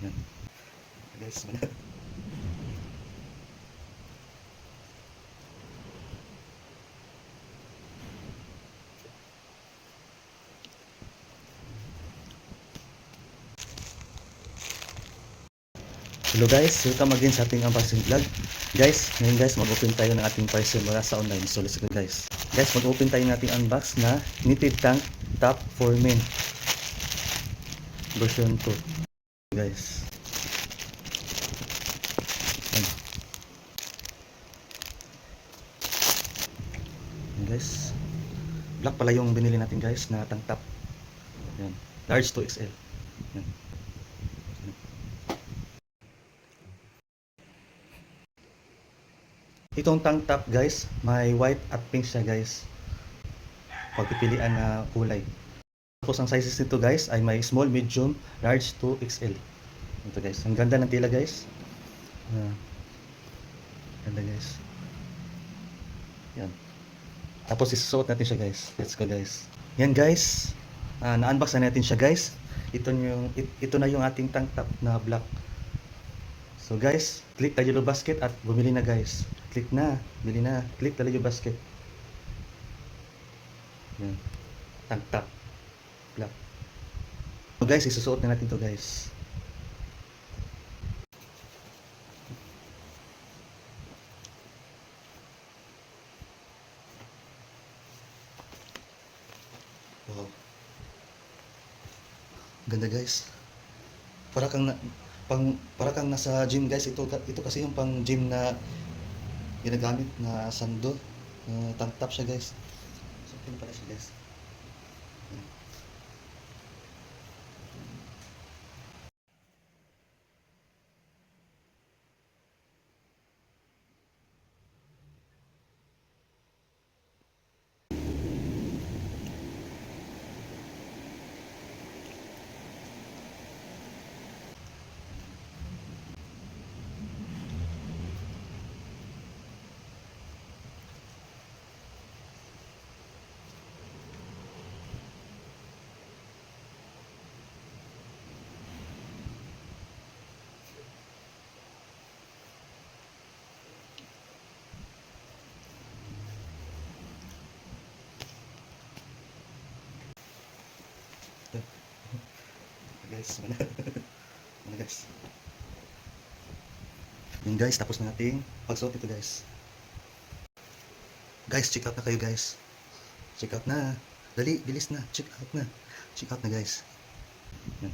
Yan. Guys, hello guys, welcome again sa ating unboxing vlog. Guys, ngayon guys, mag-open tayo ng ating parcel mula sa online. So let's go guys. Guys, mag-open tayo ng ating unbox na knitted tank top for men. Version 2. Guys. Ayan. Ayan guys. Black pala yung binili natin guys na tank top. Ayan. Large to XL. Ayan. Itong tank top guys, may white at pink siya guys. Pagpipilian na kulay. Tapos ang sizes nito guys ay may small, medium, large to XL. Ito guys, ang ganda ng tela guys. Ganda guys. Yan. Tapos isusuot natin siya guys. Let's go guys. Yan guys. Na-unbox na natin siya guys. Ito na yung ating tank top na black. So guys, click the yellow basket at bumili na guys. Click na, bili na. Click the yellow basket. Yan. Tank top. Black. So guys, isusuot na natin to guys. Wow. Ganda guys. Para kang nasa gym guys. Ito kasi yung pang gym na ginagamit na sando. Tank top siya guys. So, ito pala siya guys. Guys, mana guys. Yun guys, tapos na nating pagsuot ito guys. Guys, check out na kayo guys. Check out na. Dali, bilis na. Check out na. Check out na guys. Yan.